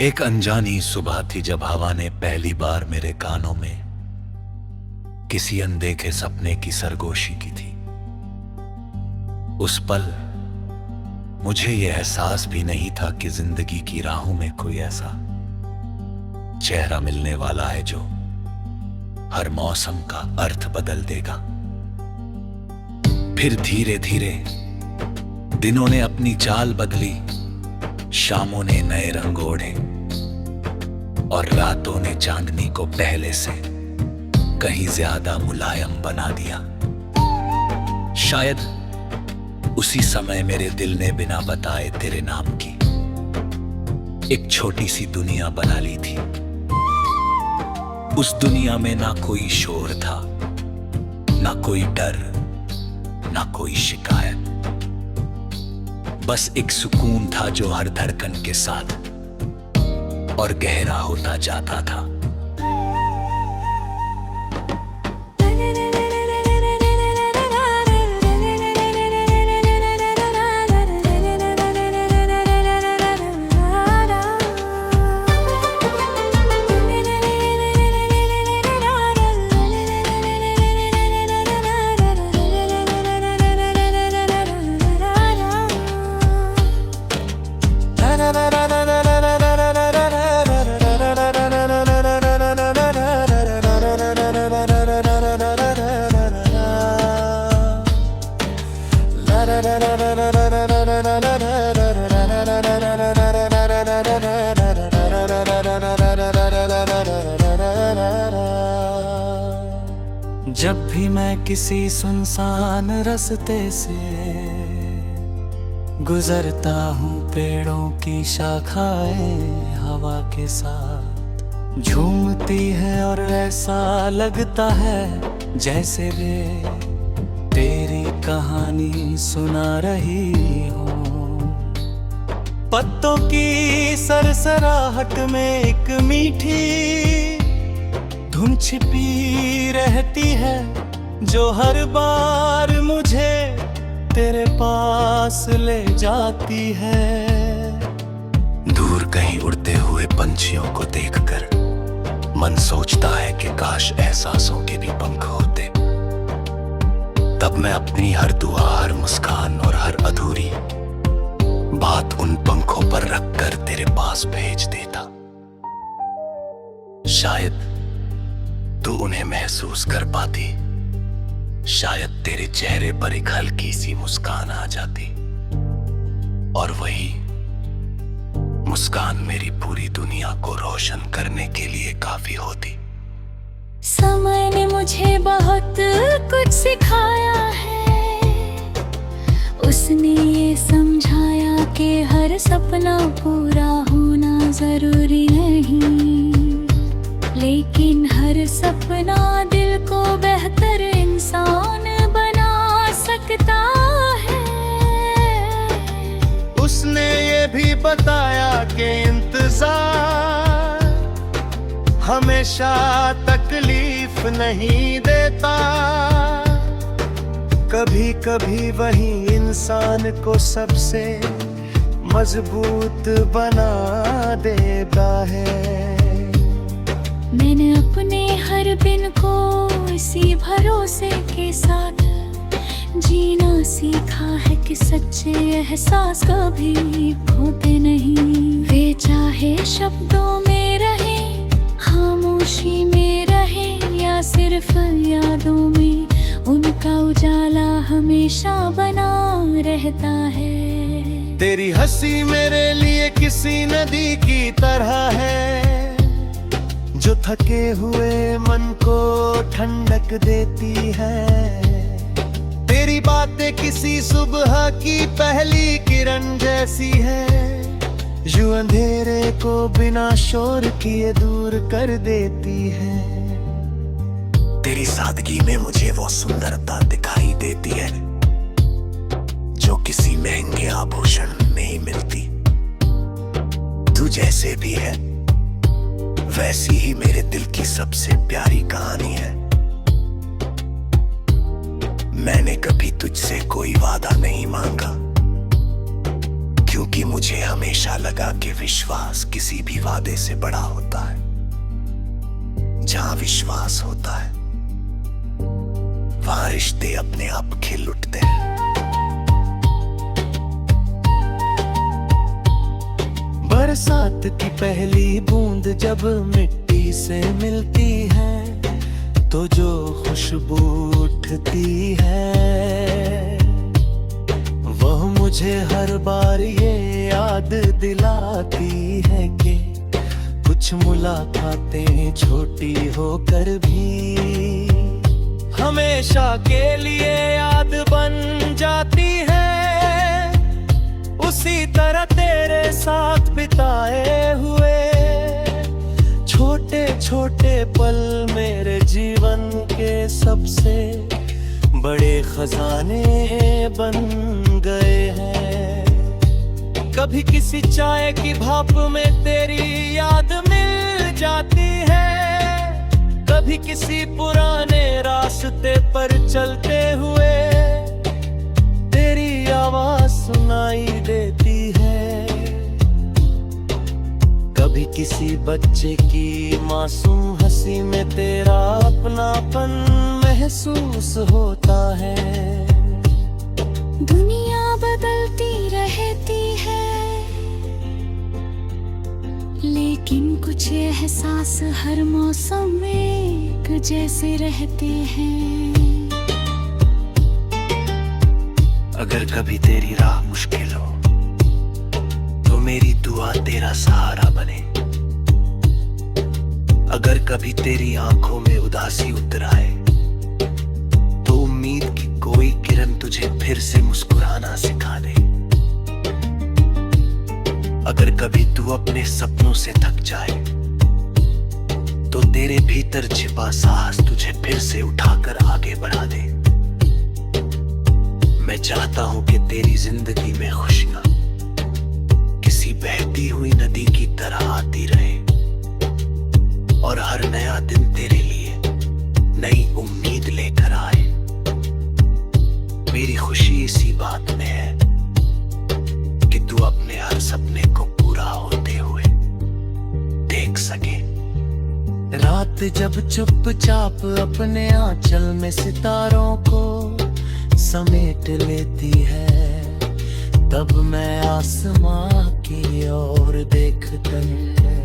एक अनजानी सुबह थी जब हवा ने पहली बार मेरे कानों में किसी अनदेखे सपने की सरगोशी की थी। उस पल मुझे यह एहसास भी नहीं था कि जिंदगी की राहों में कोई ऐसा चेहरा मिलने वाला है जो हर मौसम का अर्थ बदल देगा। फिर धीरे धीरे दिनों ने अपनी चाल बदली, शामों ने नए रंग ओढ़े और रातों ने चांदनी को पहले से कहीं ज्यादा मुलायम बना दिया। शायद उसी समय मेरे दिल ने बिना बताए तेरे नाम की एक छोटी सी दुनिया बना ली थी। उस दुनिया में ना कोई शोर था, ना कोई डर, ना कोई शिकायत, बस एक सुकून था जो हर धड़कन के साथ और गहरा होता जाता था। जब भी मैं किसी सुनसान रास्ते से गुजरता हूँ, पेड़ों की शाखाएं हवा के साथ झूमती है और ऐसा लगता है जैसे वे तेरी कहानी सुना रही हो। पत्तों की सरसराहट में एक मीठी धुन छिपी रहती है जो हर बार मुझे तेरे पास ले जाती है। दूर कहीं उड़ते हुए पंछियों को देखकर मन सोचता है कि काश एहसासों के भी पंख होते, तब मैं अपनी हर दुआ, हर मुस्कान और हर अधूरी बात उन पंखों पर रखकर तेरे पास भेज देता। शायद तू उन्हें महसूस कर पाती, शायद तेरे चेहरे पर एक हल्की सी मुस्कान आ जाती और वही मुस्कान मेरी पूरी दुनिया को रोशन करने के लिए काफी होती। समय ने मुझे बहुत कुछ सिखाया है, उसने ये समझाया कि हर सपना पूरा होना जरूरी नहीं, लेकिन हर सपना दिल को बेहतर इंसान बना सकता है। उसने ये भी बताया कि इंतजार हमेशा तकलीफ नहीं देता, कभी कभी वही इंसान को सबसे मजबूत बना देता है। मैंने अपने हर दिन को इसी भरोसे के साथ जीना सीखा है कि सच्चे एहसास कभी खोते नहीं। वे चाहे शब्दों में रहे, खामोशी में रहे या सिर्फ यादों में, उनका उजाला हमेशा बना रहता है। तेरी हंसी मेरे लिए किसी नदी की तरह है जो थके हुए मन को ठंडक देती है। तेरी बातें किसी सुबह की पहली किरण जैसी है जो अंधेरे को बिना शोर किए दूर कर देती है। तेरी सादगी में मुझे वो सुंदरता दिखाई देती है जो किसी महंगे आभूषण में नहीं मिलती। तू जैसे भी है वैसी ही मेरे दिल की सबसे प्यारी कहानी है। मैंने कभी तुझसे कोई वादा नहीं मांगा, क्योंकि मुझे हमेशा लगा कि विश्वास किसी भी वादे से बड़ा होता है। जहां विश्वास होता है वहां रिश्ते अपने आप खिल उठते हैं। बरसात की पहली बूंद जब मिट्टी से मिलती है तो जो खुशबू उठती है वह मुझे हर बार ये याद दिलाती है कि कुछ मुलाकातें छोटी होकर भी हमेशा के लिए याद बन जाती है। उसी तरह तेरे साथ बिताए हुए छोटे छोटे पल मेरे जीवन के सबसे बड़े खजाने बन गए हैं। कभी किसी चाय की भाप में तेरी याद मिल जाती है, कभी किसी पुराने रास्ते पर चलते हुए तेरी आवाज सुनाई देती है। कभी किसी बच्चे की मासूम हंसी में तेरा अपनापन महसूस होता है। दुनिया बदलती रहती है लेकिन कुछ एहसास हर मौसम में एक जैसे रहते हैं। अगर कभी तेरी राह मुश्किल हो तो मेरी दुआ तेरा सहारा बने। अगर कभी तेरी आंखों में उदासी उतर आए तो उम्मीद की कोई किरण तुझे फिर से मुस्कुराना सिखा दे। अगर कभी तू अपने सपनों से थक जाए तो तेरे भीतर छिपा साहस तुझे फिर से उठाकर आगे बढ़ा दे। मैं चाहता हूं कि तेरी जिंदगी में खुशियां किसी बहती हुई नदी की तरह आती रहे और हर नया दिन तेरे लिए नई उम्मीद लेकर आए। मेरी खुशी इसी बात में है कि तू अपने हर सपने को पूरा होते हुए देख सके। रात जब चुपचाप अपने आंचल में सितारों को समेट लेती है तब मैं आसमां की ओर देखता हूं।